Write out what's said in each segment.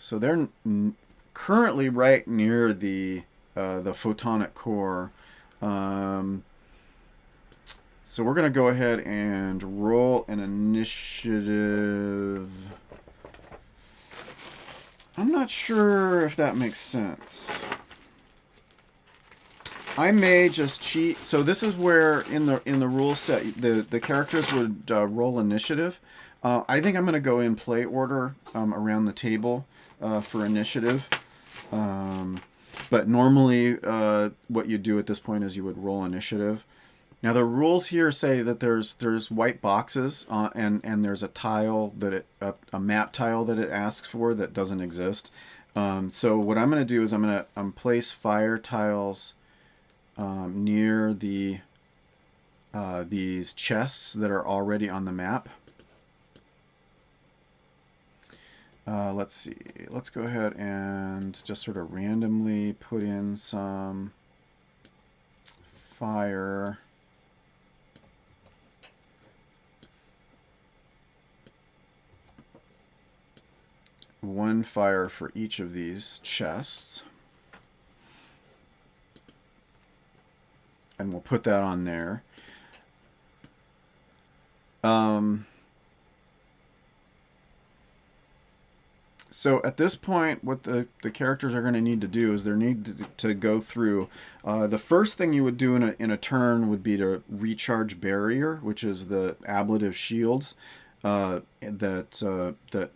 So they're currently right near the photonic core. Um, so we're going to go ahead and roll an initiative. I'm not sure if that makes sense. I may just cheat. So this is where in the rule set the characters would roll initiative. I think I'm going to go in play order around the table for initiative. But normally, what you do at this point is you would roll initiative. Now the rules here say that there's white boxes and there's a tile that a map tile that it asks for that doesn't exist. So what I'm going to do is I'm going to place fire tiles near these chests that are already on the map. Let's see. Let's go ahead and just sort of randomly put in some fire. One fire for each of these chests. And we'll put that on there. So at this point, what the characters are going to need to do is they need to go through. The first thing you would do in a turn would be to recharge barrier, which is the ablative shields that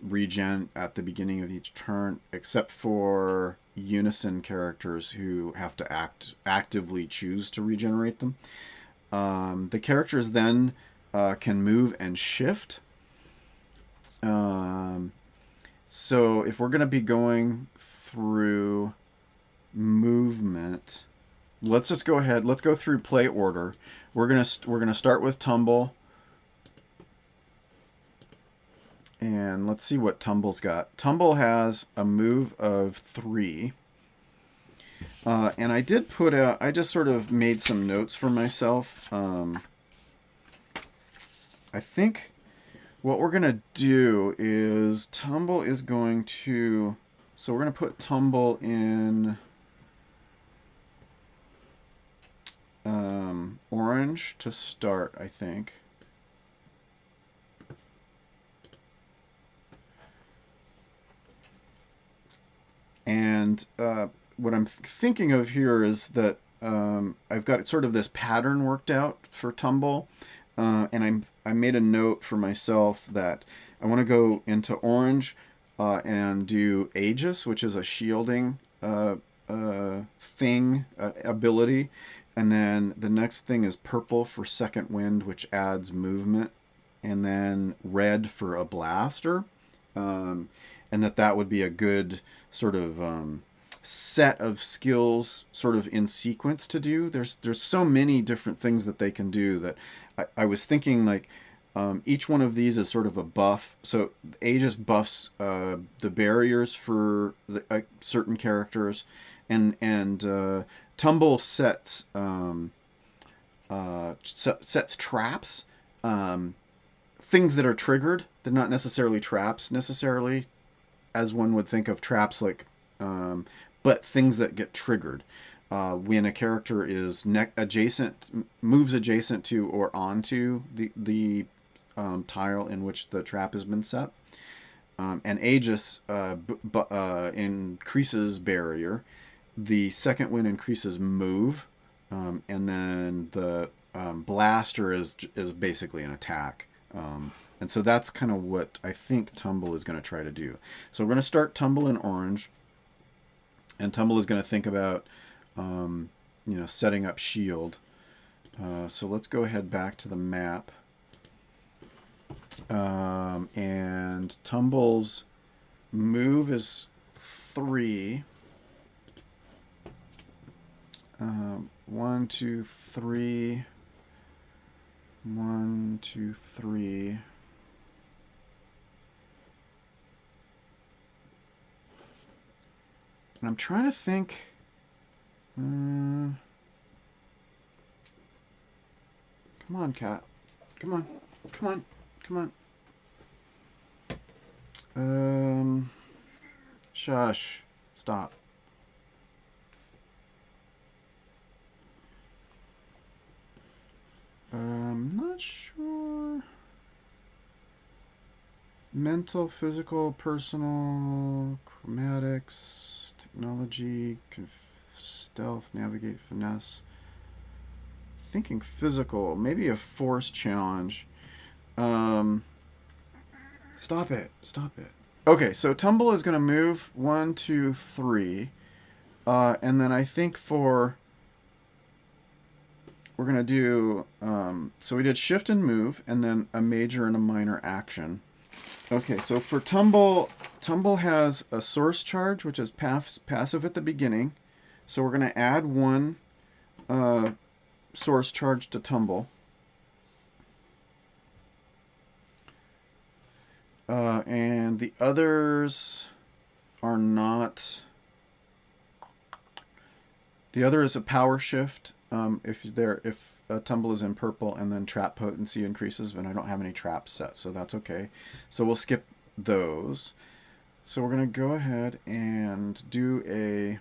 regen at the beginning of each turn, except for unison characters who have to actively choose to regenerate them. The characters then can move and shift. So if we're going to be going through movement, let's just go ahead. Let's go through play order. We're gonna start with Tumble, and let's see what Tumble's got. Tumble has a move of 3. And I did put out. I just sort of made some notes for myself. I think what we're going to do is Tumble is going to... So we're going to put Tumble in orange to start, I think. And what I'm thinking of here is that I've got sort of this pattern worked out for Tumble. And I made a note for myself that I want to go into orange and do Aegis, which is a shielding thing, ability. And then the next thing is purple for second wind, which adds movement. And then red for a blaster. And that would be a good sort of set of skills sort of in sequence to do. There's so many different things that they can do that I was thinking like each one of these is sort of a buff. So Aegis buffs the barriers for certain characters, and Tumble sets sets traps, things that are triggered. They're not necessarily traps necessarily, as one would think of traps like, but things that get triggered. When a character is moves adjacent to or onto the tile in which the trap has been set. And Aegis increases barrier. The second wind increases move. And then the blaster is basically an attack. And so that's kind of what I think Tumble is going to try to do. So we're going to start Tumble in orange. And Tumble is going to think about setting up shield. So let's go ahead back to the map. And Tumble's move is 3. 1, 2, 3. 1, 2, 3. And I'm trying to think. Come on, cat. Come on. Come on. Come on. Shush. Stop. I'm not sure. Mental, physical, personal, chromatics, technology, stealth, navigate, finesse. Thinking physical, maybe a force challenge. Stop it. Stop it. Okay, so tumble is going to move 1, 2, 3. And then I think for... We're going to do... so we did shift and move, and then a major and a minor action. Okay, so for tumble has a source charge, which is passive at the beginning. So we're going to add 1 source charge to tumble. And the others are not... The other is a power shift. If a tumble is in purple, and then trap potency increases, but I don't have any traps set, so that's okay. So we'll skip those. So we're gonna go ahead and do a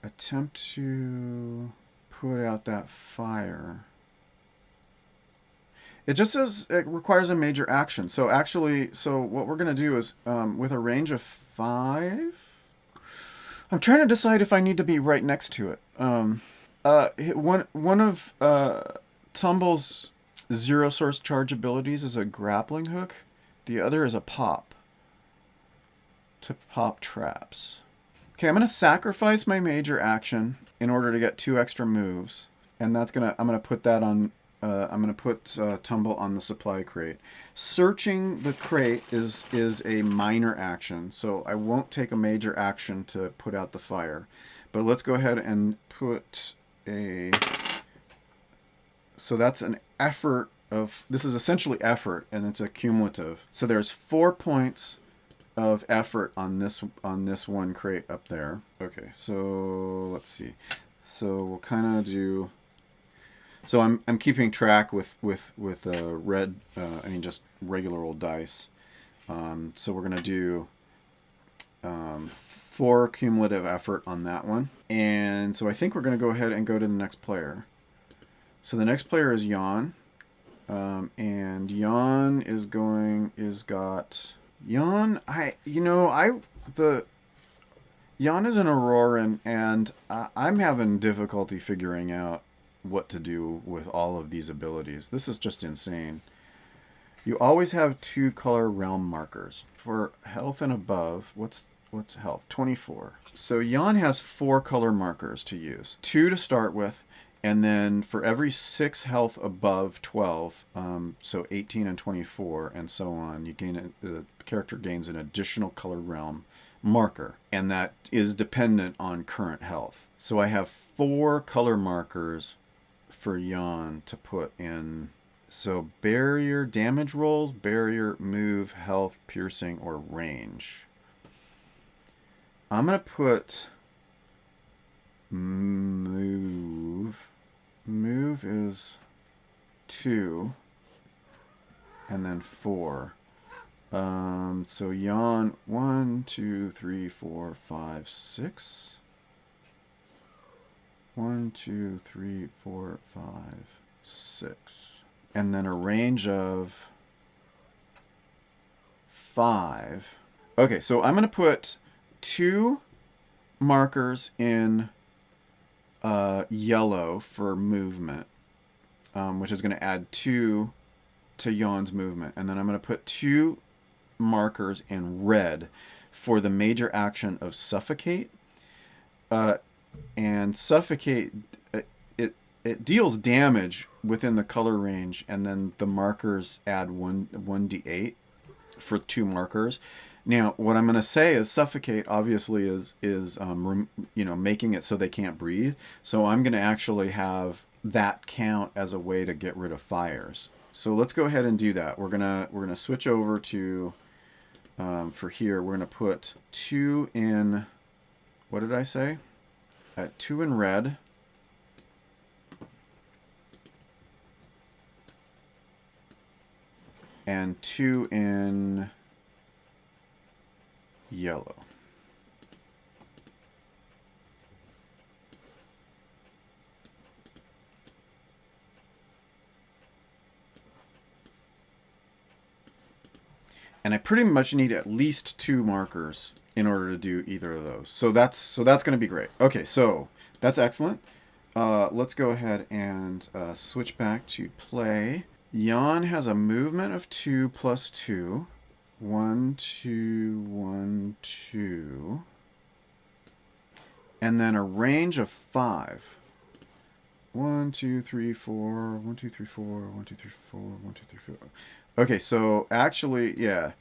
attempt to put out that fire. It just says it requires a major action. So actually, what we're gonna do is with a range of 5. I'm trying to decide if I need to be right next to it. One of Tumble's 0 source charge abilities is a grappling hook. The other is a pop. To pop traps. Okay, I'm gonna sacrifice my major action in order to get 2 extra moves, and I'm gonna put that on. I'm gonna put Tumble on the supply crate. Searching the crate is a minor action, so I won't take a major action to put out the fire. But let's go ahead and put a... So that's an effort of... This is essentially effort, and it's a cumulative. So there's 4 points of effort on this one crate up there. Okay, so let's see. So we'll kind of do... So I'm keeping track with red, just regular old dice. So we're gonna do 4 cumulative effort on that one, and so I think we're gonna go ahead and go to the next player. So the next player is Jan, and Jan Jan is an Auroran, and I'm having difficulty figuring out what to do with all of these abilities. This is just insane. You always have 2 color realm markers. For health and above, what's health? 24. So Jan has 4 color markers to use. 2 to start with, and then for every 6 health above 12, so 18 and 24, and so on, the character gains an additional color realm marker, and that is dependent on current health. So I have 4 color markers for Jan to put in. So barrier, damage rolls, barrier, move, health, piercing, or range. I'm going to put move. Move is 2, and then 4. So Jan, 1, 2, 3, 4, 5, 6. 1, 2, 3, 4, 5, 6. And then a range of 5. Okay, so I'm going to put 2 markers in yellow for movement, which is going to add 2 to Jan's movement. And then I'm going to put 2 markers in red for the major action of suffocate. And suffocate, it deals damage within the color range, and then the markers add 1d8 for 2 markers. Now, what I'm going to say is suffocate obviously is making it so they can't breathe. So I'm going to actually have that count as a way to get rid of fires. So let's go ahead and do that. We're gonna switch over to for here. We're gonna put 2 in. What did I say? 2 in red. And 2 in yellow. And I pretty much need at least 2 markers in order to do either of those. So that's going to be great. Okay, so that's excellent. Let's go ahead and switch back to play. Jan has a movement of 2 plus 2. 1, 2, 1, 2. And then a range of 5. 1, 2, 3, 4. 1, 2, 3, 4. 1, 2, 3, 4. 1, 2, 3, 4. Okay, so actually, yeah.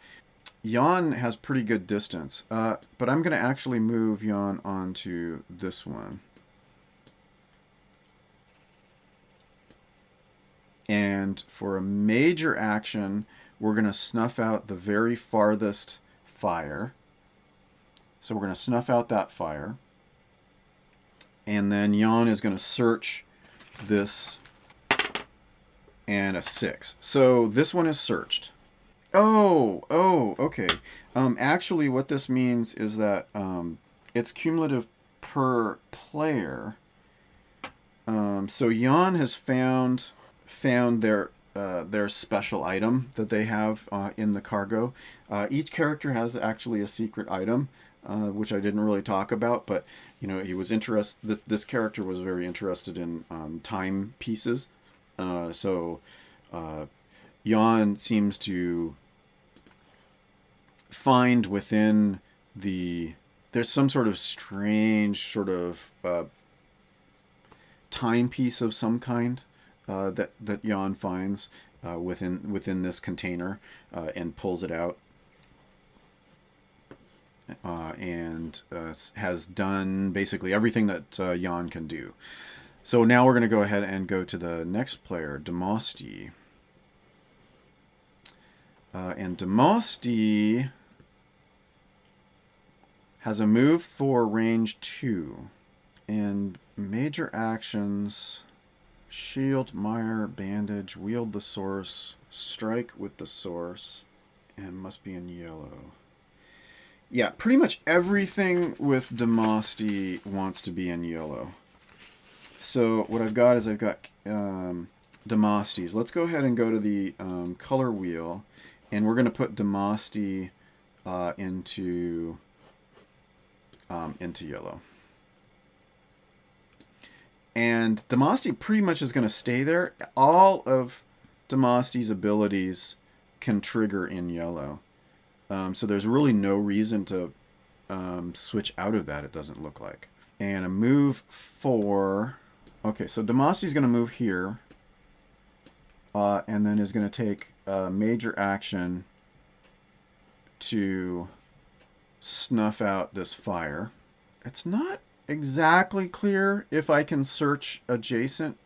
Jan has pretty good distance. But I'm going to actually move Jan onto this one. And for a major action, we're going to snuff out the very farthest fire. So we're going to snuff out that fire. And then Jan is going to search this and a 6. So this one is searched. Oh, okay. Actually, what this means is that it's cumulative per player. So Jan has found their special item that they have in the cargo. Each character has actually a secret item, which I didn't really talk about, but he was interested. This character was very interested in timepieces. So Jan seems to find within there's some sort of strange sort of timepiece of some kind that Jan finds within this container and pulls it out and has done basically everything that Jan can do. So now we're going to go ahead and go to the next player, Demosti. And Demosti has a move for range 2. And major actions: shield, mire, bandage, wield the source, strike with the source, and must be in yellow. Yeah, pretty much everything with Demosti wants to be in yellow. So what I've got is Demostis. Let's go ahead and go to the color wheel, and we're going to put Demosti into yellow. And Demosti pretty much is going to stay there. All of Demosti's abilities can trigger in yellow. So there's really no reason to switch out of that, it doesn't look like. And a move for... Okay, so Demosti's going to move here. And then is going to take a major action to snuff out this fire. It's not exactly clear if I can search adjacent.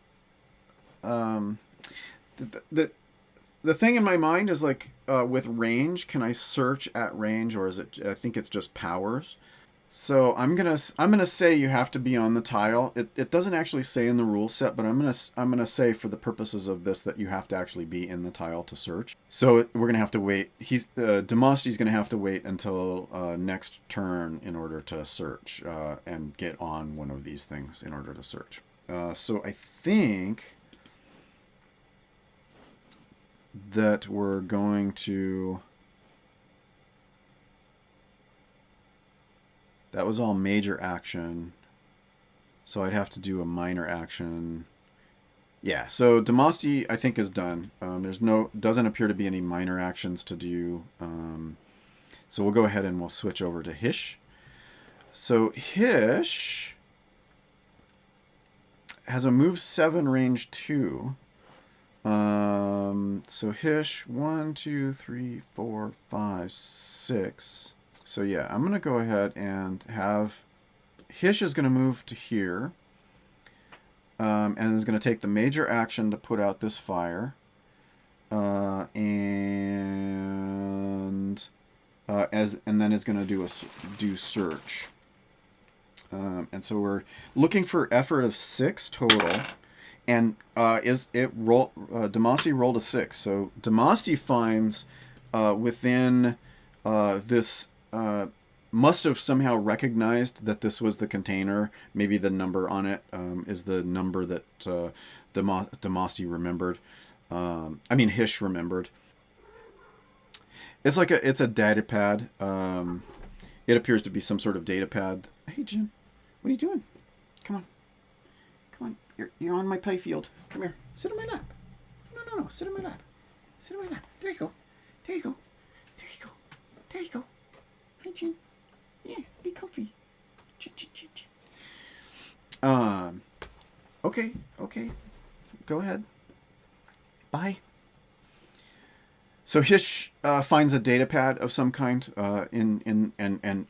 The thing in my mind is like with range, can I search at range, or is it? I think it's just powers. So I'm gonna say you have to be on the tile. It doesn't actually say in the rule set, but I'm gonna say for the purposes of this that you have to actually be in the tile to search. So we're gonna have to wait. Demosti's gonna have to wait until next turn in order to search and get on one of these things in order to search. So I think that we're going to... That was all major action. So I'd have to do a minor action. Yeah, so Demosti I think is done. Doesn't appear to be any minor actions to do. So we'll go ahead and we'll switch over to Hish. So Hish has a move 7 range 2. So Hish 1, 2, 3, 4, 5, 6. So yeah, I'm going to go ahead and have... Hish is going to move to here. And is going to take the major action to put out this fire. And then is going to do search. And so we're looking for effort of 6 total. And Demosti rolled a 6. So Demosti finds within this... must have somehow recognized that this was the container. Maybe the number on it is the number that Demosti remembered. Hish remembered. it's a data pad. It appears to be some sort of data pad. Hey, Jim, what are you doing? Come on, come on. You're on my play field. Come here. Sit on my lap. No. Sit on my lap. Sit on my lap. There you go. There you go. There you go. There you go. Hi, Jim. Yeah, be comfy. Chin. Okay. Go ahead. Bye. So Hish finds a data pad of some kind and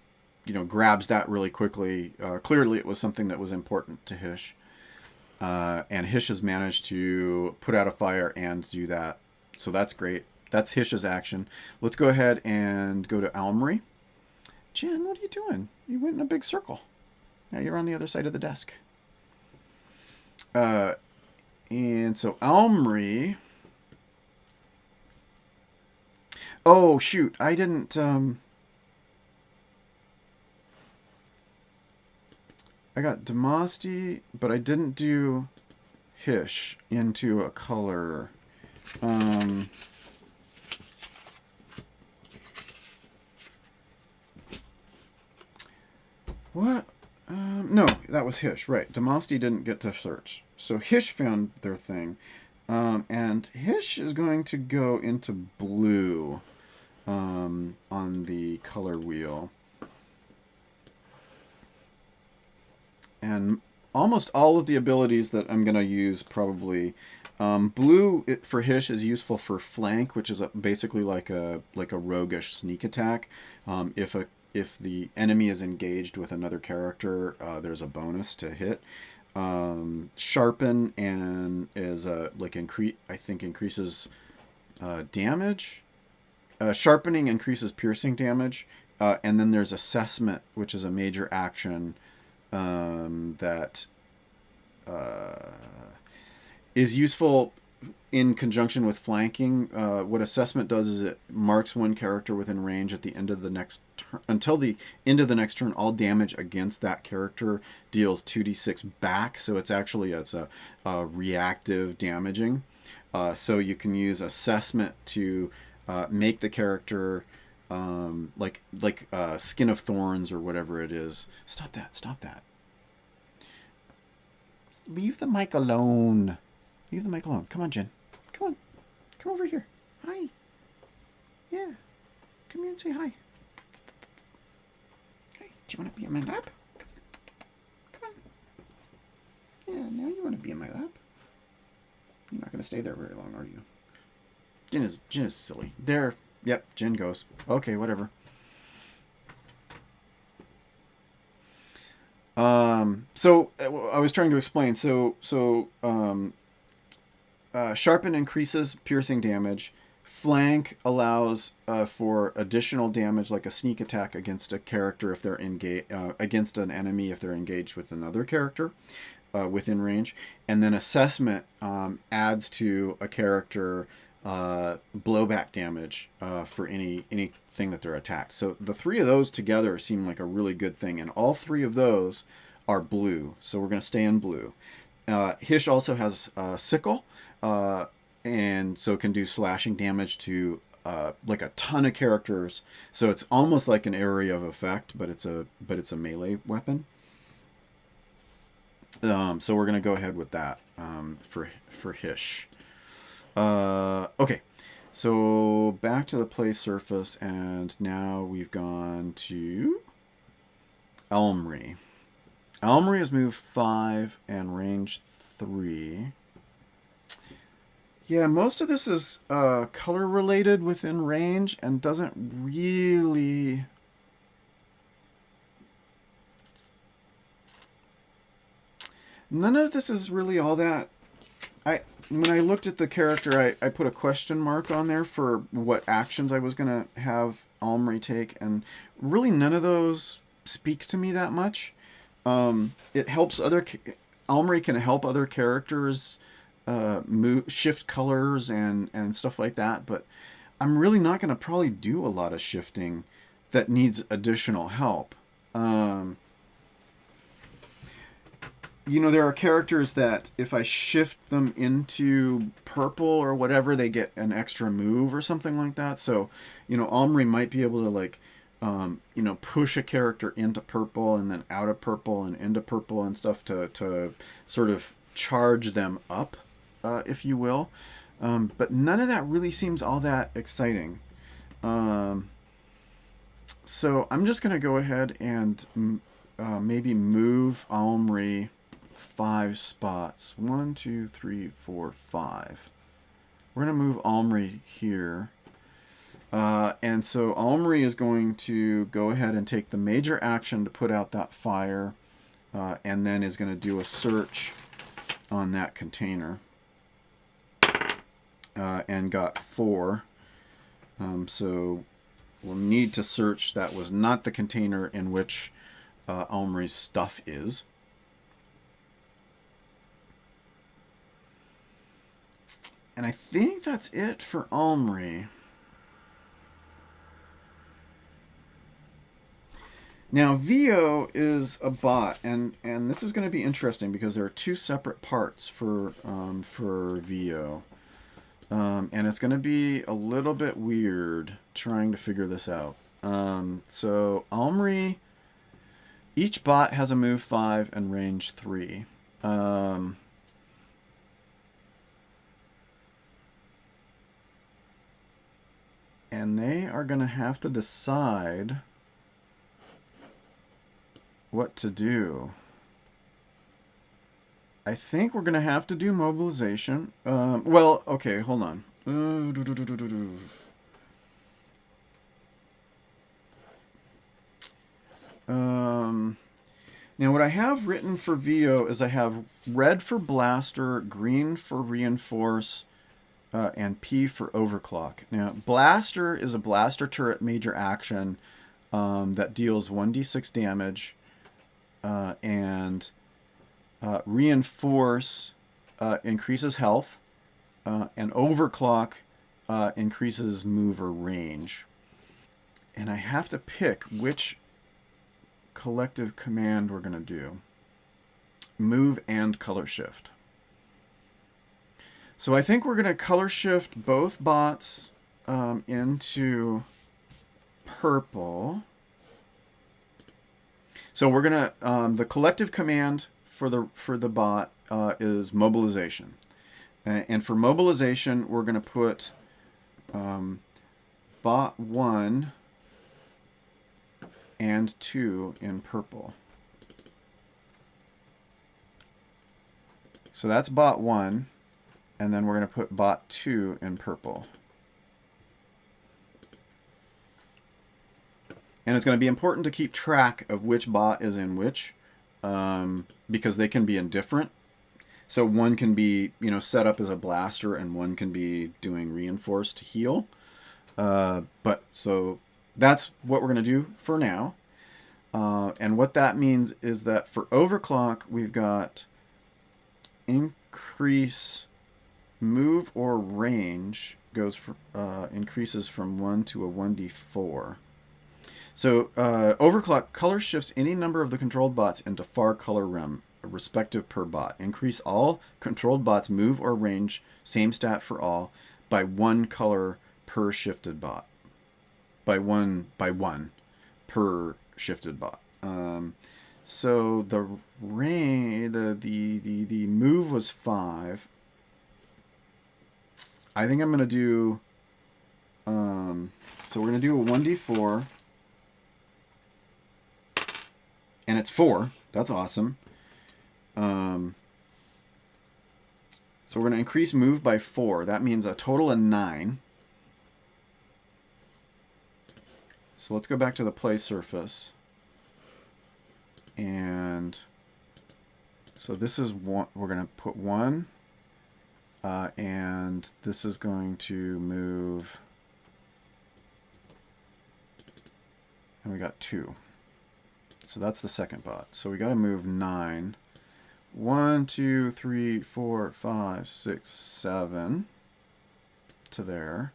grabs that really quickly. Clearly, it was something that was important to Hish, and Hish has managed to put out a fire and do that. So that's great. That's Hish's action. Let's go ahead and go to Almery. Jen, what are you doing? You went in a big circle. Now you're on the other side of the desk. And so Almery. Oh, shoot. I didn't... I got Demosty, but I didn't do Hish into a color. What? No, that was Hish, right. Demosty didn't get to search. So Hish found their thing. And Hish is going to go into blue on the color wheel. And almost all of the abilities that I'm going to use probably... blue for Hish is useful for flank, which is basically like a roguish sneak attack. If the enemy is engaged with another character, there's a bonus to hit. Sharpen and is increases damage. Sharpening increases piercing damage, and then there's assessment, which is a major action that is useful in conjunction with flanking. What assessment does is it marks one character within range at the end of the next turn. Until the end of the next turn, all damage against that character deals 2d6 back. So it's a reactive damaging. So you can use assessment to make the character Skin of Thorns or whatever it is. Stop that. Leave the mic alone. Come on, Jen. Come over here. Hi. Yeah. Come here and say hi. Hey, do you want to be in my lap? Come on. Yeah, now you want to be in my lap. You're not going to stay there very long, are you? Jen is silly. There. Yep, Jen goes. Okay, whatever. So I was trying to explain. Sharpen increases piercing damage. Flank allows for additional damage, like a sneak attack against a character if they're against an enemy if they're engaged with another character within range. And then assessment adds to a character blowback damage for anything that they're attacked. So the three of those together seem like a really good thing, and all three of those are blue. So we're going to stay in blue. Hish also has sickle. And so it can do slashing damage to like a ton of characters. So it's almost like an area of effect, but it's a melee weapon. So we're gonna go ahead with that for Hish. Okay, so back to the play surface, and now we've gone to Elmry. Elmry has moved 5 and range 3. Yeah, most of this is color related within range and doesn't really... None of this is really all that... When I looked at the character, I put a question mark on there for what actions I was going to have Almery take, and really none of those speak to me that much. It helps Almery can help other characters shift colors and stuff like that, but I'm really not going to probably do a lot of shifting that needs additional help. you know, there are characters that if I shift them into purple or whatever, they get an extra move or something like that. So, you know, Omri might be able to like, you know, push a character into purple and then out of purple and into purple and stuff to sort of charge them up, if you will. But none of that really seems all that exciting. So I'm just going to go ahead and maybe move Omri 5 spots. 1, 2, 3, 4, 5. We're going to move Omri here. And so Omri is going to go ahead and take the major action to put out that fire, and then is going to do a search on that container. And got 4. So we'll need to search. That was not the container in which Omri's stuff is. And I think that's it for Omri. Now, Vio is a bot, and this is going to be interesting because there are 2 separate parts for Vio. And it's going to be a little bit weird trying to figure this out. So Omri, each bot has a move 5 and range 3. And they are going to have to decide what to do. I think we're going to have to do mobilization. Well, okay, hold on. Now, what I have written for Vio is I have red for blaster, green for reinforce, and P for overclock. Now, blaster is a blaster turret major action that deals 1d6 damage, and reinforce increases health, and overclock increases move or range. And I have to pick which collective command we're going to do. Move and color shift. So I think we're going to color shift both bots into purple. So we're going to, the collective command for the bot is mobilization. And for mobilization, we're going to put bot 1 and 2 in purple. So that's bot 1, and then we're going to put bot 2 in purple. And it's going to be important to keep track of which bot is in which, because they can be indifferent. So one can be, you know, set up as a blaster, and one can be doing reinforce to heal. But so that's what we're going to do for now. And what that means is that for overclock, we've got increase move or range goes for, increases from 1 to a 1d4. So overclock color shifts any number of the controlled bots into far color realm, respective per bot. Increase all controlled bots move or range, same stat for all, by 1 color per shifted bot. By one per shifted bot. So the range, the move was 5. I think I'm gonna do. So we're gonna do a 1d4. And it's 4. That's awesome. So we're going to increase move by 4. That means a total of 9. So let's go back to the play surface. And so this is one. We're going to put 1. And this is going to move. And we got 2. So that's the second bot. So we got to move 9. 1, 2, 3, 4, 5, 6, 7 to there.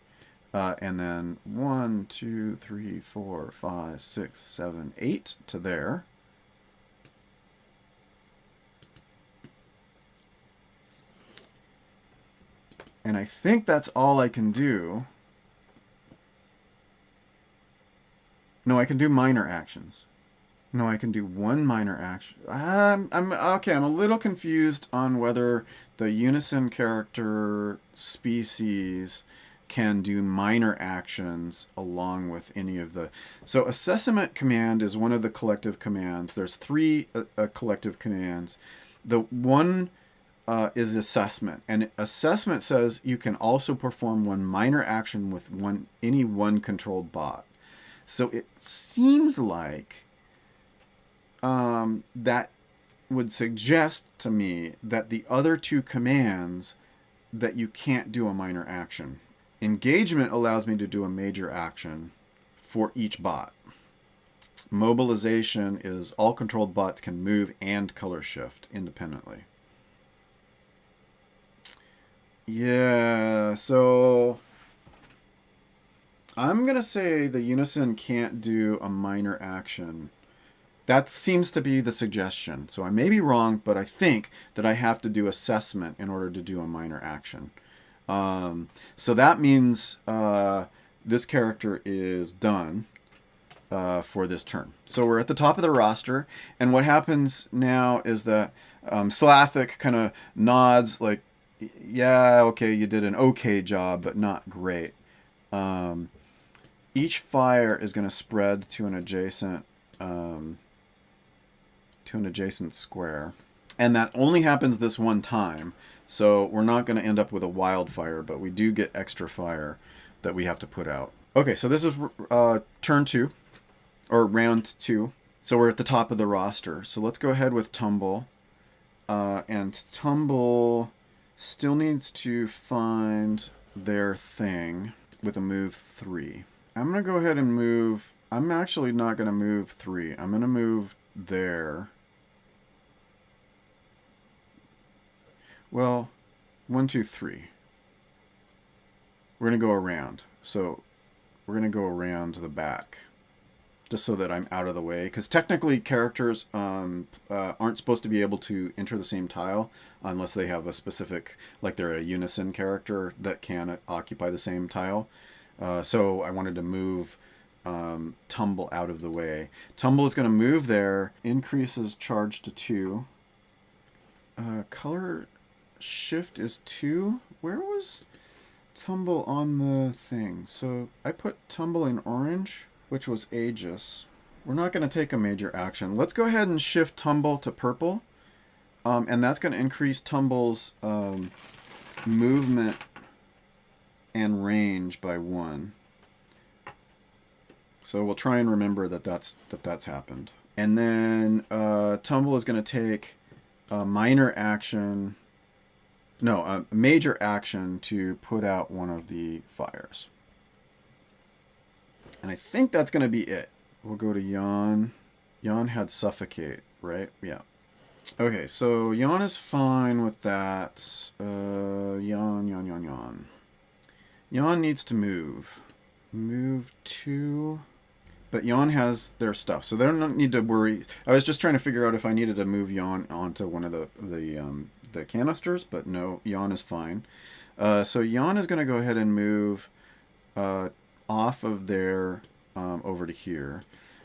And then 1, 2, 3, 4, 5, 6, 7, 8 to there. And I think that's all I can do. No, I can do minor actions. No, I can do one minor action. I'm okay. I'm a little confused on whether the unison character species can do minor actions along with any of the. So assessment command is one of the collective commands. There's three collective commands. The one is assessment, and assessment says you can also perform one minor action with any one controlled bot. So it seems like that would suggest to me that the other two commands that you can't do a minor action. Engagement allows me to do a major action for each bot. Mobilization is all controlled bots can move and color shift independently. Yeah, so I'm going to say the unison can't do a minor action. That seems to be the suggestion. So I may be wrong, but I think that I have to do assessment in order to do a minor action. So that means this character is done for this turn. So we're at the top of the roster, and what happens now is that Slathic kind of nods like, yeah, okay, you did an okay job, but not great. Each fire is going to spread to an adjacent square, and that only happens this one time. So we're not going to end up with a wildfire, but we do get extra fire that we have to put out. Okay, so this is turn 2, or round 2. So we're at the top of the roster. So let's go ahead with Tumble, and Tumble still needs to find their thing with a move 3. I'm going to go ahead and move. I'm actually not going to move 3. I'm going to move there. Well, 1, 2, 3. We're going to go around. So we're going to go around to the back, just so that I'm out of the way. Because technically characters aren't supposed to be able to enter the same tile unless they have a specific, like they're a unison character that can occupy the same tile. So I wanted to move Tumble out of the way. Tumble is going to move there, increases charge to 2. Color shift is 2. Where was Tumble on the thing? So I put Tumble in orange, which was Aegis. We're not going to take a major action. Let's go ahead and shift Tumble to purple. And that's going to increase Tumble's movement and range by 1. So we'll try and remember that's happened. And then Tumble is going to take a minor action, no, a major action to put out one of the fires. And I think that's going to be it. We'll go to Yawn. Yawn had Suffocate, right? Yeah. Okay, so Yawn is fine with that. Yawn. Yawn needs to move. Move 2. But Yawn has their stuff, so they don't need to worry. I was just trying to figure out if I needed to move Yawn onto one of the canisters, but no, Yawn is fine. So Yawn is going to go ahead and move off of there over to here.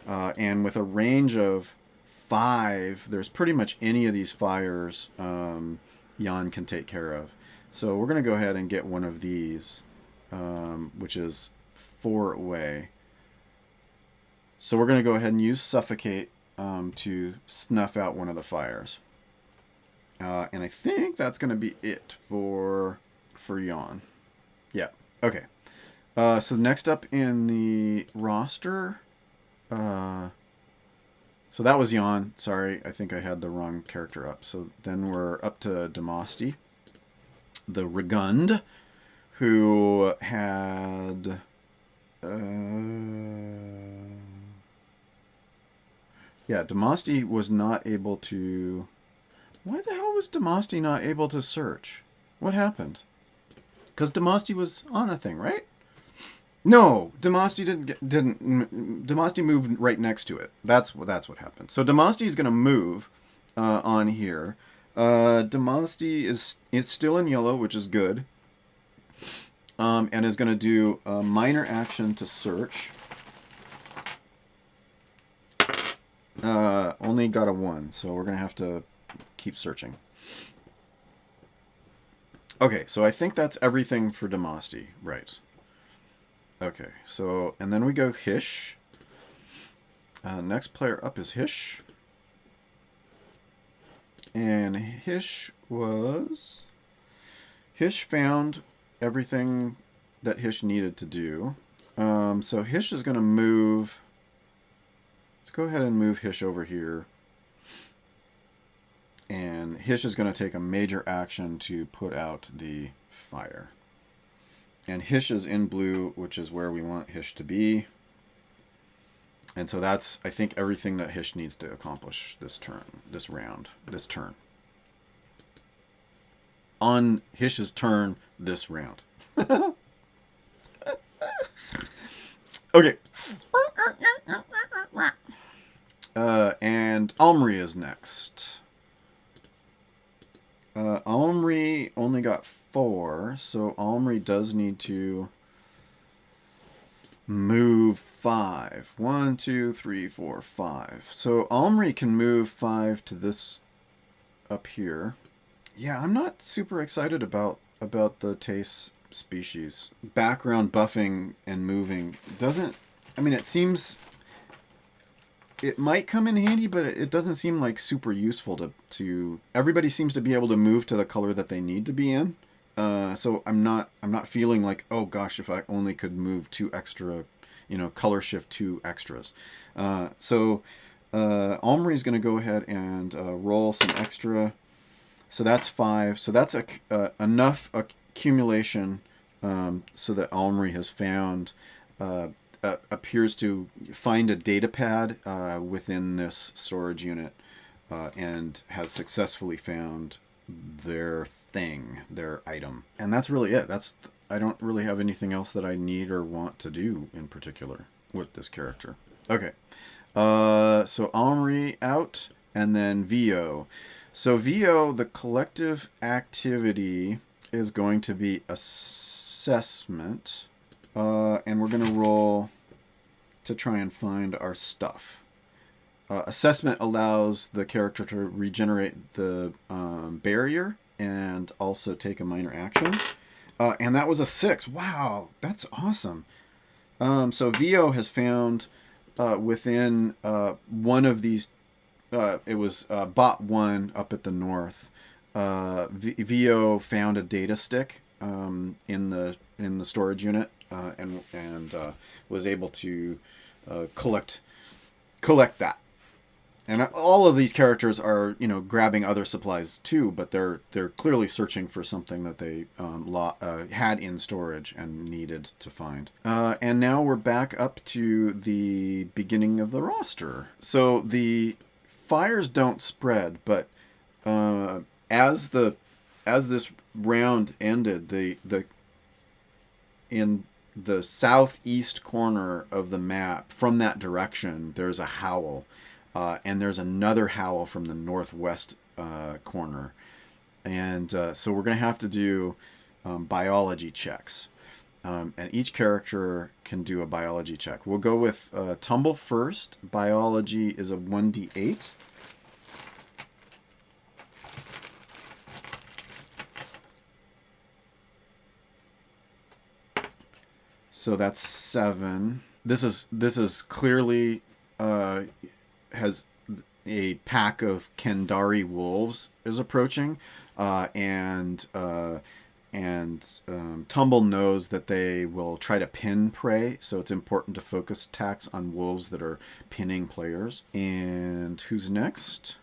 And with a range of 5, there's pretty much any of these fires Yawn can take care of. So we're going to go ahead and get one of these, which is 4 away. So we're going to go ahead and use Suffocate to snuff out one of the fires. And I think that's going to be it for Yawn. Yeah, okay. So next up in the roster, so that was Yawn. Sorry, I think I had the wrong character up. So then we're up to Demasti, the Rigund, who had... yeah, Demasti was not able to... Why the hell was Demasti not able to search? What happened? Because Demasti was on a thing, right? No, Demasti didn't. Demasti moved right next to it. That's what happened. So Demasti is going to move on here. Demasti it's still in yellow, which is good. and is going to do a minor action to search. Only got a 1, so we're going to have to keep searching. Okay, so I think that's everything for Demosty, right? Okay, so, and then we go Hish. Next player up is Hish. And Hish found everything that Hish needed to do. So Hish is going to move. Let's go ahead and move Hish over here. And Hish is going to take a major action to put out the fire. And Hish is in blue, which is where we want Hish to be. And so that's, I think, everything that Hish needs to accomplish this turn, this turn. On Hish's turn, this round. Okay. And Almri is next. Almri only got 4, so Almri does need to move 5. 1, 2, 3, 4, 5. So Almri can move 5 to this up here. Yeah, I'm not super excited about the Tace species. Background buffing and moving doesn't... I mean, it seems... It might come in handy, but it doesn't seem like super useful to... Everybody seems to be able to move to the color that they need to be in. So I'm not feeling like, oh gosh, if I only could move 2 extra, color shift 2 extras. So Almri is going to go ahead and roll some extra. So that's 5. So that's enough accumulation so that Almri has found, appears to find a data pad within this storage unit and has successfully found their thing, their item. And that's really it. I don't really have anything else that I need or want to do in particular with this character. Okay. So Almri out, and then VO. So VO, the collective activity is going to be assessment. And we're going to roll to try and find our stuff. Assessment allows the character to regenerate the barrier and also take a minor action. And that was a 6. Wow, that's awesome. So VO has found within one of these, it was bot 1 up at the north. VO found a data stick in the storage unit and was able to collect that. And all of these characters are, grabbing other supplies too, but they're clearly searching for something that they had in storage and needed to find. And now we're back up to the beginning of the roster. So the fires don't spread, but as this round ended, in the southeast corner of the map, from that direction, there's a howl. And there's another howl from the northwest corner. And so we're going to have to do biology checks. And each character can do a biology check. We'll go with Tumble first. Biology is a 1d8. So that's 7. This is clearly... has a pack of Kendari wolves is approaching, and Tumble knows that they will try to pin prey, so it's important to focus attacks on wolves that are pinning players. And who's next?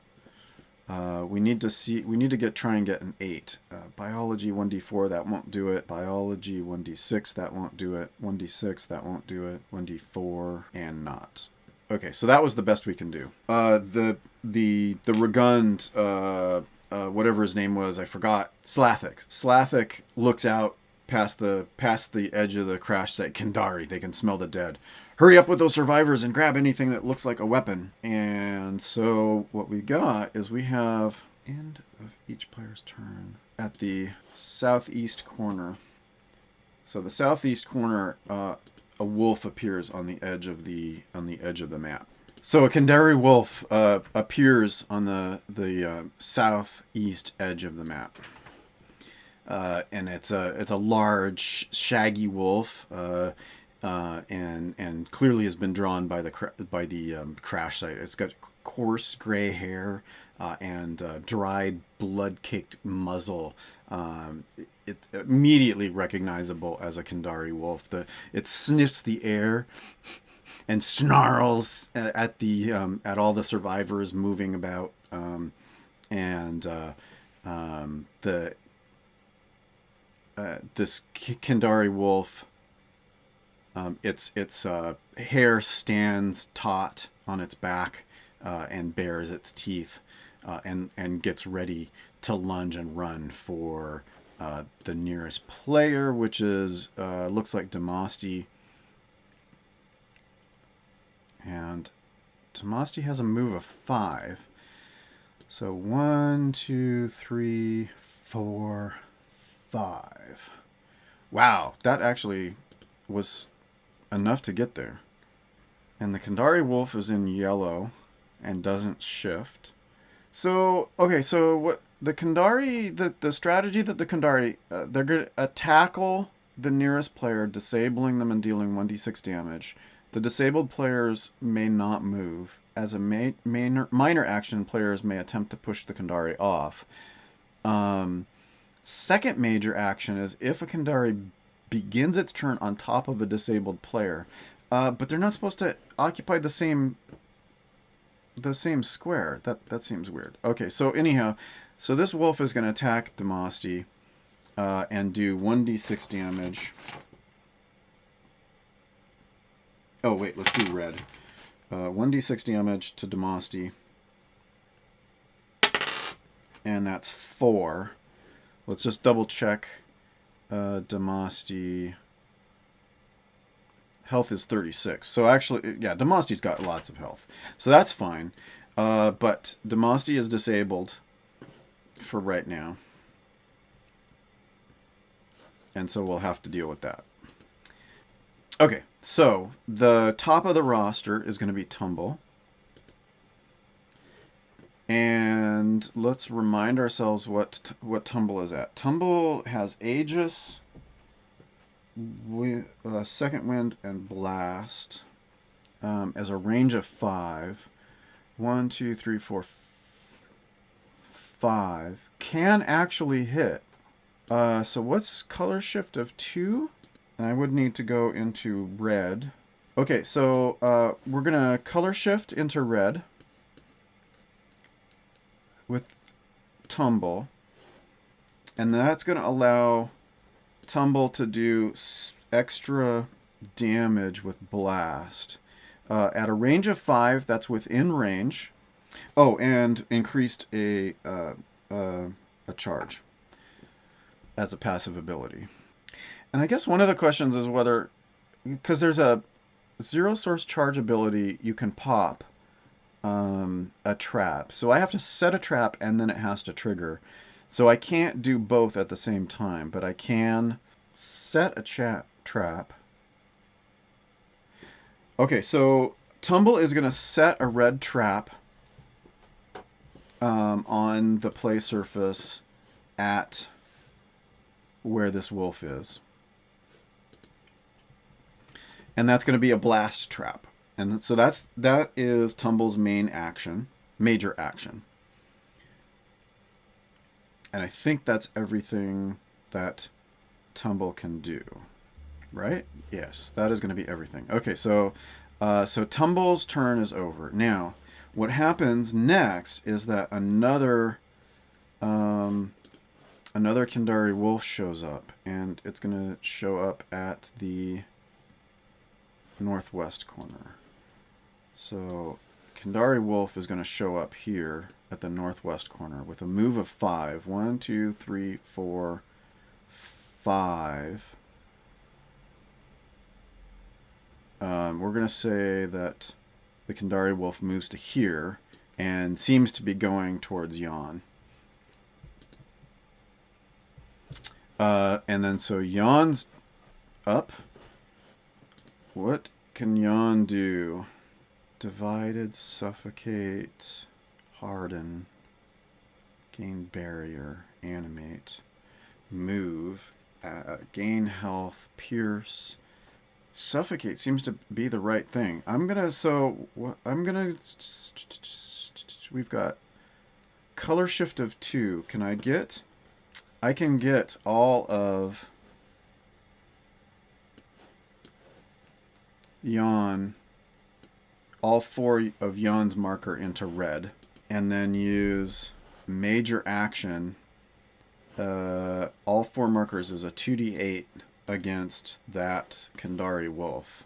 We need to try and get an 8. Biology 1d4, that won't do it. Biology 1d6, that won't do it. 1d6, that won't do it. 1d4, and not. Okay, so that was the best we can do. The Ragund, whatever his name was, I forgot. Slathic looks out past the edge of the crash site. Kendari, they can smell the dead. Hurry up with those survivors and grab anything that looks like a weapon. And so what we got is we have end of each player's turn at the southeast corner. So the southeast corner, a wolf appears on the edge of the map. So a Kandari wolf appears on the southeast edge of the map, and it's a large, shaggy wolf, and clearly has been drawn by the crash site. It's got coarse gray hair and dried, blood-caked muzzle. It's immediately recognizable as a Kandari wolf. It sniffs the air and snarls at all the survivors moving about, and this Kandari wolf, its hair stands taut on its back and bares its teeth, and gets ready to lunge and run for the nearest player, which is looks like Demasti. And Demasti has a move of 5. So 1, 2, 3, 4, 5. Wow, that actually was enough to get there. And the Kandari wolf is in yellow and doesn't shift. So, okay, so what the Kandari, the strategy that the Kandari, they're going to tackle the nearest player, disabling them and dealing 1d6 damage. The disabled players may not move. As a minor action, players may attempt to push the Kandari off. Second major action is if a Kandari begins its turn on top of a disabled player, but they're not supposed to occupy the same square. That seems weird. Okay, so anyhow, so this wolf is going to attack Demasti and do 1d6 damage. Oh wait, let's do red. 1d6 damage to Demasti, and that's 4. Let's just double check. Demasti health is 36. So actually, yeah, Demasti's got lots of health. So that's fine. But Demasti is disabled for right now. And so we'll have to deal with that. Okay, so the top of the roster is going to be Tumble. And let's remind ourselves what Tumble is at. Tumble has Aegis, Second Wind, and Blast as a range of 5. 1, 2, 3, 4, 5. Can actually hit. So what's color shift of 2? I would need to go into red. Okay, so we're going to color shift into red with Tumble. And that's going to allow Tumble to do extra damage with Blast. At a range of 5, that's within range. Oh, and increased a charge as a passive ability. And I guess one of the questions is whether, because there's a zero source charge ability, you can pop a trap. So I have to set a trap and then it has to trigger. So I can't do both at the same time, but I can set a trap. Okay, so Tumble is going to set a red trap on the play surface at where this wolf is. And that's going to be a blast trap. And so that is Tumble's main action, major action. And I think that's everything that Tumble can do. Right? Yes, that is going to be everything. Okay, so Tumble's turn is over. Now, what happens next is that another Kandari wolf shows up, and it's going to show up at the northwest corner. So Kandari wolf is going to show up here at the northwest corner with a move of 5. 1, 2, 3, 4, 5. We're going to say that the Kandari wolf moves to here and seems to be going towards Jan. And then so Jan's up. What can Jan do? Divided, suffocate, harden, gain barrier, animate, move, gain health, pierce, suffocate seems to be the right thing. We've got color shift of 2. I can get all of Jan, all 4 of Jan's marker into red, and then use major action. All 4 markers is a 2d8 against that Kandari wolf.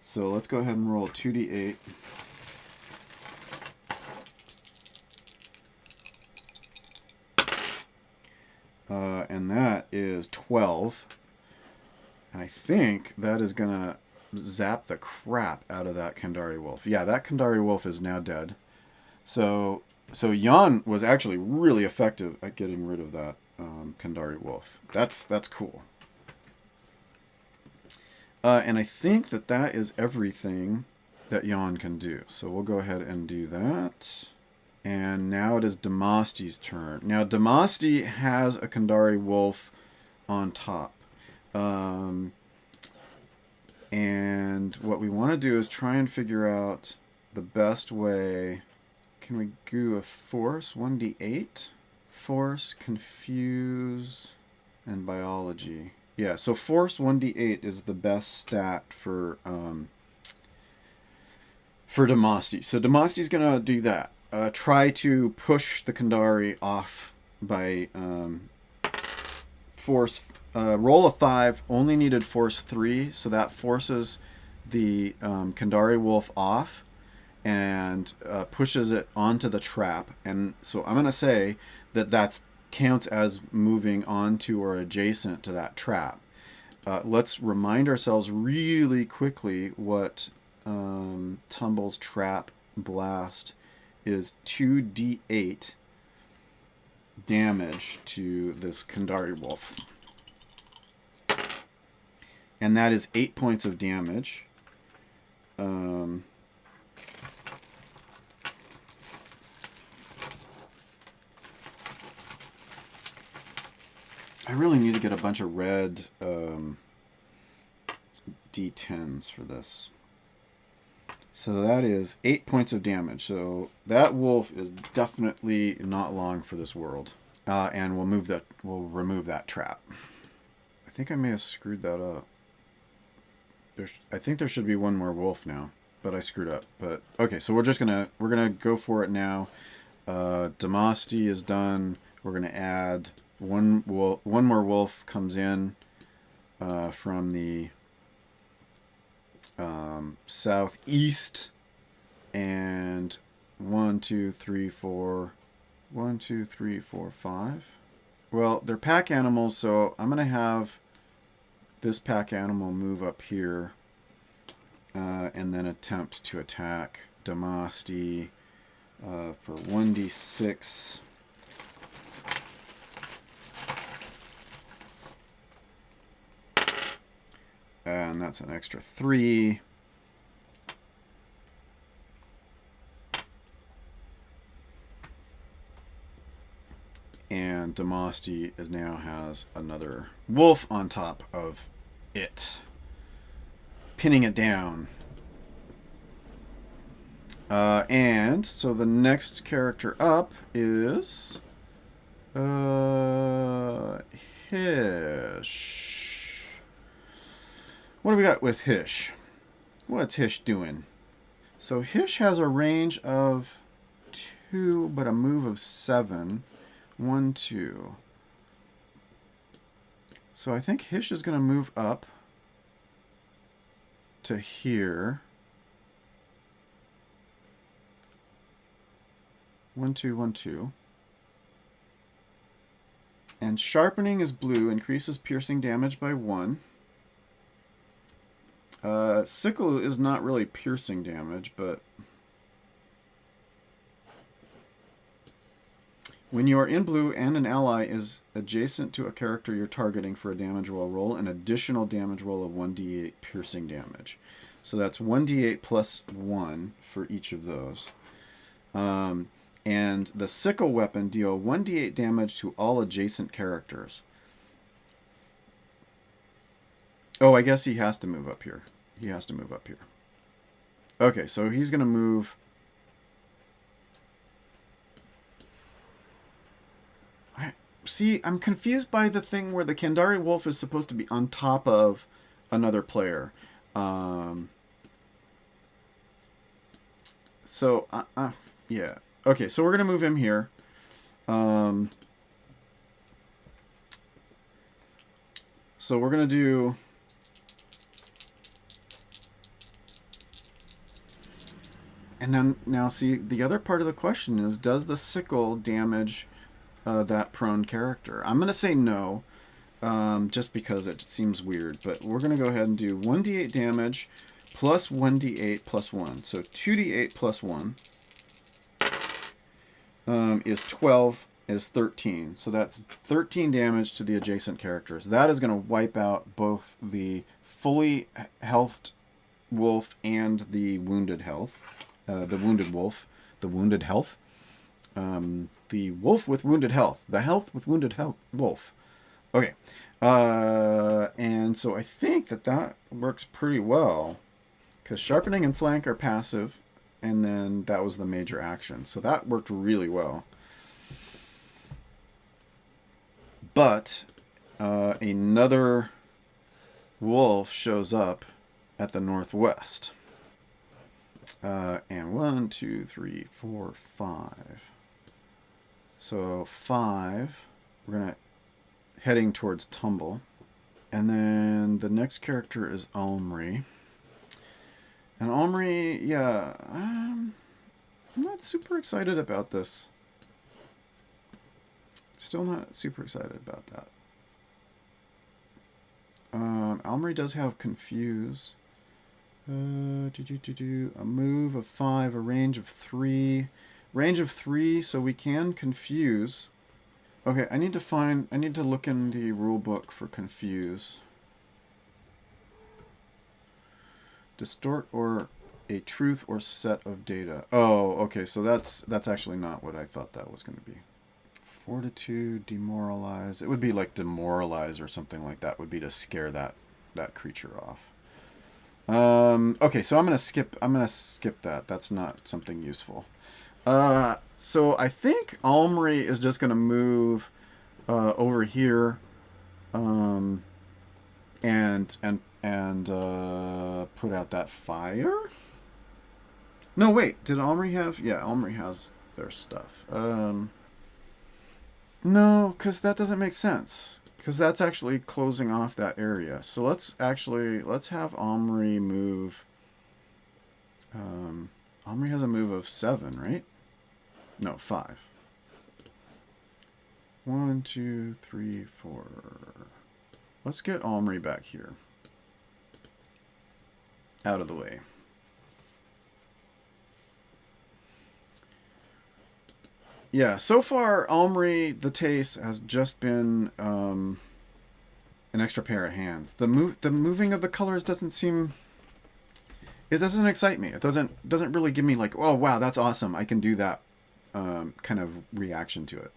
So let's go ahead and roll a 2d8. And that is 12. And I think that is going to zap the crap out of that Kandari wolf. Yeah, that Kandari wolf is now dead. So Jan was actually really effective at getting rid of that Kandari wolf. That's cool. And I think that is everything that Jan can do. So we'll go ahead and do that. And now it is Damasti's turn. Now Damasti has a Kandari wolf on top. And what we want to do is try and figure out the best way. Can we do a force? 1d8? Force, confuse, and biology. Yeah, so force 1d8 is the best stat for Damasti. So Damasti's going to do that. Try to push the Kandari off by force. Roll a 5, only needed force 3, so that forces the Kandari wolf off and pushes it onto the trap. And so I'm going to say that counts as moving onto or adjacent to that trap. Let's remind ourselves really quickly what Tumble's trap blast is. 2d8 damage to this Kandari wolf. And that is 8 points of damage. I really need to get a bunch of red D10s for this. So that is 8 points of damage. So that wolf is definitely not long for this world. And we'll remove that trap. I think I may have screwed that up. I think there should be one more wolf now, but I screwed up. But okay, so we're gonna go for it now. Damasti is done. We're gonna add one more wolf comes in from the southeast, and 1, 2, 3, 4. 1, 2, 3, 4, 5. Well, they're pack animals, so I'm gonna have this pack animal move up here and then attempt to attack Damasti for 1d6. And that's an extra 3. And Damasti now has another wolf on top of it, pinning it down. And so the next character up is Hish. What do we got with Hish? What's Hish doing? So Hish has a range of 2, but a move of 7. 1, 2. So I think Hish is going to move up to here. 1, 2, 1, 2. And sharpening is blue, increases piercing damage by 1. Sickle is not really piercing damage, but When you are in blue and an ally is adjacent to a character you're targeting for a damage roll an additional damage roll of 1d8 piercing damage. So that's 1d8 plus 1 for each of those. And the sickle weapon deal 1d8 damage to all adjacent characters. Oh, I guess he has to move up here. He has to move up here. Okay, so he's going to move... See, I'm confused by the thing where the Kandari wolf is supposed to be on top of another player. Yeah. Okay, so we're going to move him here. So we're going to do... And now, see, the other part of the question is, does the sickle damage that prone character? I'm going to say no, just because it seems weird. But we're going to go ahead and do 1d8 damage plus 1d8 plus 1. So 2d8 plus 1 is 12, is 13. So that's 13 damage to the adjacent characters. That is going to wipe out both the fully healthed wolf and the wounded health. The wounded wolf. The wounded health. The wolf with wounded health. The health with wounded wolf. Okay. And so I think that works pretty well. Because sharpening and flank are passive. And then that was the major action. So that worked really well. But another wolf shows up at the northwest. And 1, 2, 3, 4, 5. So 5. We're going to heading towards Tumble. And then the next character is Omri. And Omri, yeah, I'm not super excited about this. Still not super excited about that. Omri does have Confuse. A move of 5, a range of 3. Range of 3, so we can confuse. Okay, I need to look in the rule book for confuse. Distort or a truth or set of data. Oh, okay, so that's actually not what I thought that was going to be. Fortitude, demoralize. It would be like demoralize or something like that. Would be to scare that creature off. Okay, so I'm gonna skip that. That's not something useful. So I think Omri is just gonna move over here, and put out that fire. No, wait. Did Omri have? Yeah, Omri has their stuff. No, because that doesn't make sense. Because that's actually closing off that area. So let's have Omri move. Omri has a move of 7, right? No, 5. 1, 2, 3, 4. Let's get Omri back here. Out of the way. Yeah, so far, Omri, the Taste, has just been an extra pair of hands. The moving of the colors doesn't seem... It doesn't excite me. It doesn't really give me like, oh, wow, that's awesome. I can do that kind of reaction to it.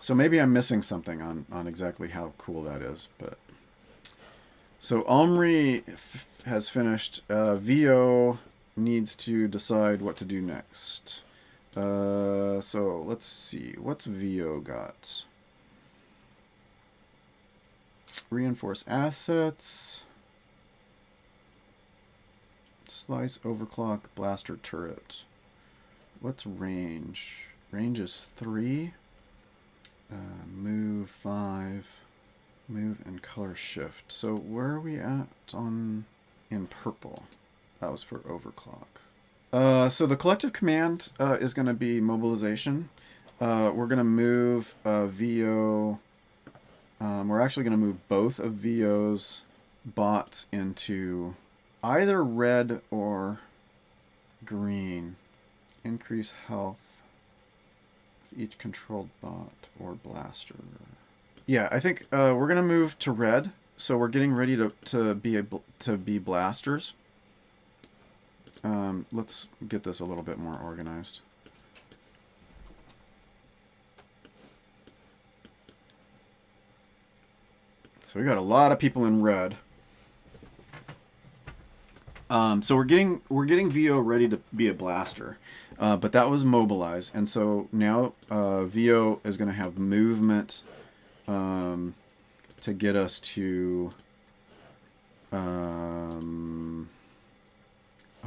So maybe I'm missing something on exactly how cool that is. But so Omri has finished. VO needs to decide what to do next. So let's see. What's VO got? Reinforce assets. Slice, overclock, blaster turret. What's range? Range is 3. Move 5. Move and color shift. So where are we at in purple? That was for overclock. So the collective command is going to be mobilization. We're going to move VO. We're actually going to move both of VO's bots into either red or green. Increase health. each controlled bot or blaster. Yeah, I think we're gonna move to red. So we're getting ready to be blasters. Let's get this a little bit more organized. So we got a lot of people in red. So we're getting VO ready to be a blaster, but that was mobilize, and so now VO is going to have movement to get us to a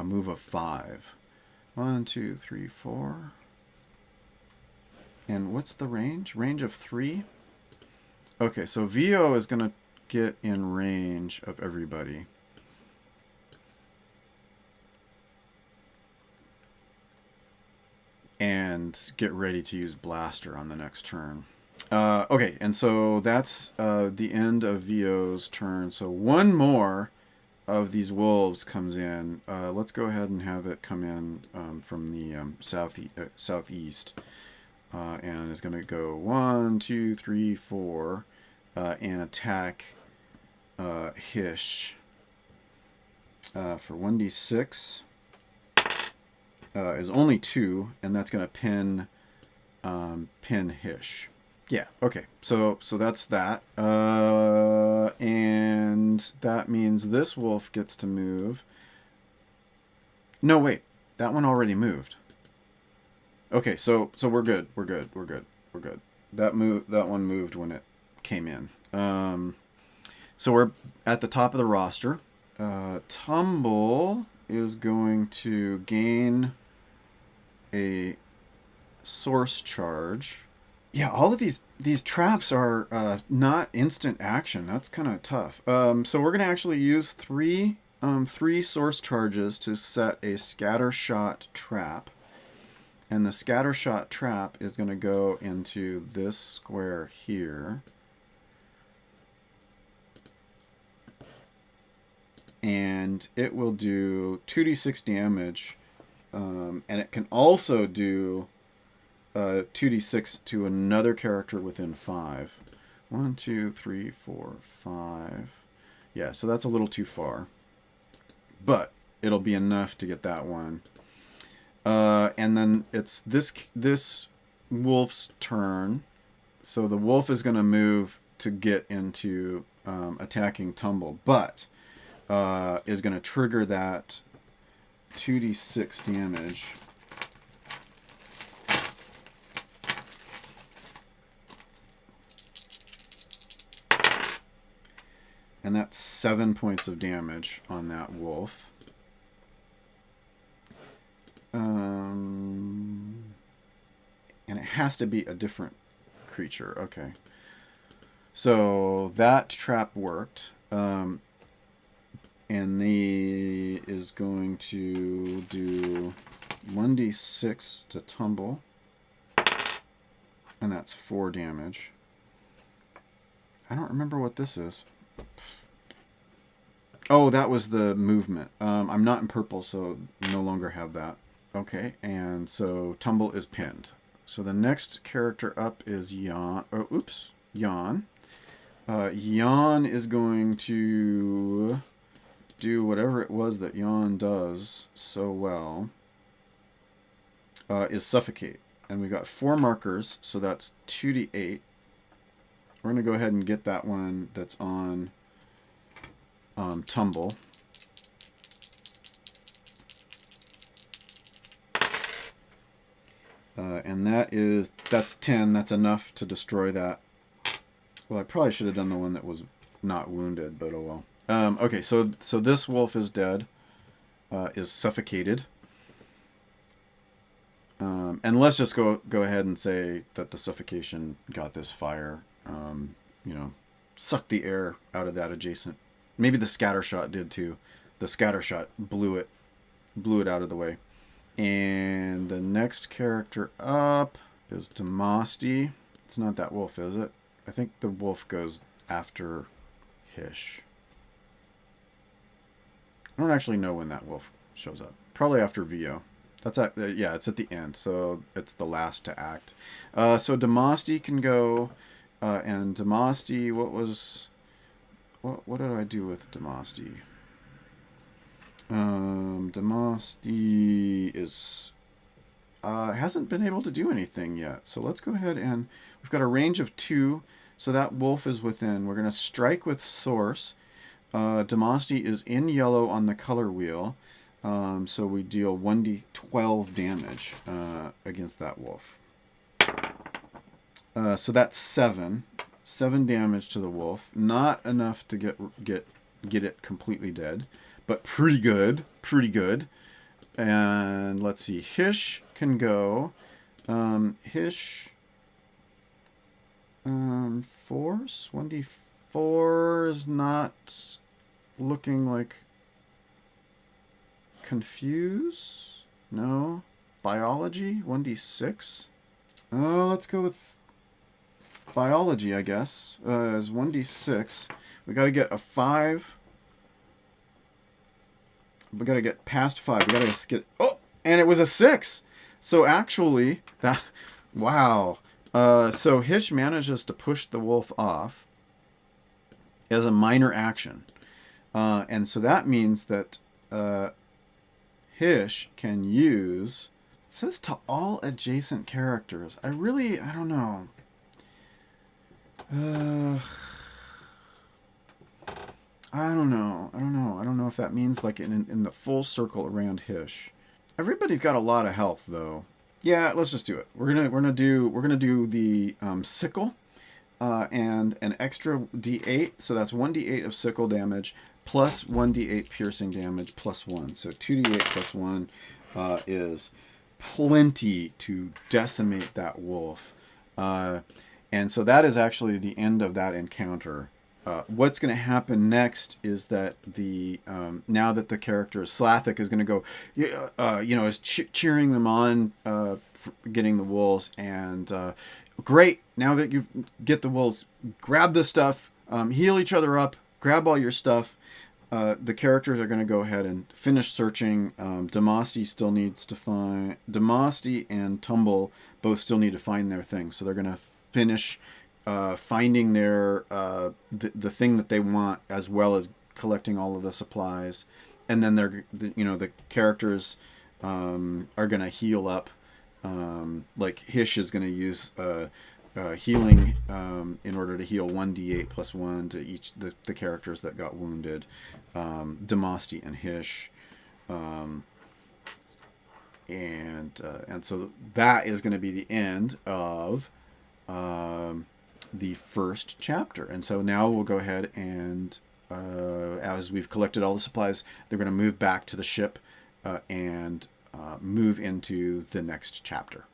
move of 5. 1, 2, 3, 4. And what's the range? Range of 3? Okay, so VO is going to get in range of everybody. And get ready to use blaster on the next turn. Okay, and so that's the end of VO's turn. So one more of these wolves comes in. Let's go ahead and have it come in from the southeast. And it's going to go 1, 2, 3, 4, and attack Hish for 1d6. Is only 2, and that's going to pin Hish. Yeah, okay. So that's that. And that means this wolf gets to move. No, wait. That one already moved. Okay, so we're good. We're good. That one moved when it came in. So we're at the top of the roster. Tumble is going to gain a source charge. Yeah, all of these traps are not instant action. That's kind of tough. So we're going to actually use three source charges to set a scatter shot trap. And the scatter shot trap is going to go into this square here. And it will do 2d6 damage. And it can also do 2d6 to another character within 5. 1, 2, 3, 4, 5. Yeah, so that's a little too far. But it'll be enough to get that one. And then it's this wolf's turn. So the wolf is going to move to get into attacking Tumble, but is going to trigger that 2d6 damage. And that's 7 points of damage on that wolf. And it has to be a different creature. Okay. So that trap worked. And the is going to do 1d6 to Tumble. And that's 4 damage. I don't remember what this is. Oh, that was the movement. I'm not in purple, so no longer have that. Okay, and so Tumble is pinned. So the next character up is Jan. Oh, oops, Jan. Jan is going to do whatever it was that Jan does so well. Is suffocate. And we got 4 markers, so that's 2d8. We're going to go ahead and get that one that's on Tumble. And that's 10. That's enough to destroy that. Well, I probably should have done the one that was not wounded, but oh well. Okay, so this wolf is dead. Is suffocated. And let's just go ahead and say that the suffocation got this fire. Sucked the air out of that adjacent. Maybe the scatter shot did too. The scatter shot blew it out of the way. And the next character up is Demosty. It's not that wolf, is it? I think the wolf goes after Hish. I don't actually know when that wolf shows up. Probably after VO. That's at, yeah, it's at the end, so it's the last to act. So Demosty can go, and Demosty, what did I do with Demosty? Demosty is hasn't been able to do anything yet. So let's go ahead and we've got a range of 2, so that wolf is within. We're gonna strike with source. Demosty is in yellow on the color wheel. So we deal 1d12 damage against that wolf. So that's 7 damage to the wolf. Not enough to get it completely dead, but pretty good. And let's see, Hish can go. Hish force 1d4 is not looking like. Confuse? No. Biology? 1d6? Oh, let's go with biology, I guess. As 1d6. We gotta get a 5. We gotta get past 5. We gotta get... Oh! And it was a 6! So actually, that... Wow. So Hish manages to push the wolf off as a minor action. And so that means that... Hish can use, it says to all adjacent characters. I don't know. I don't know if that means like in the full circle around Hish. Everybody's got a lot of health though. Yeah, let's just do it. We're gonna do the sickle, and an extra d8. So that's 1d8 of sickle damage. Plus 1d8 piercing damage plus 1. So 2d8 plus 1 is plenty to decimate that wolf. And so that is actually the end of that encounter. What's going to happen next is that now that the character Slathic is going to go, is cheering them on for getting the wolves. And great, now that you get the wolves, grab the stuff, heal each other up, grab all your stuff. The characters are going to go ahead and finish searching. Demosty still needs to find... Demosty and Tumble both still need to find their thing. So they're going to finish finding their the thing that they want, as well as collecting all of the supplies. And then the characters are going to heal up. Like Hish is going to use... healing in order to heal 1d8 plus 1 to each the characters that got wounded, Demosty and Hish, and so that is going to be the end of the first chapter. And so now we'll go ahead and as we've collected all the supplies, they're going to move back to the ship and move into the next chapter.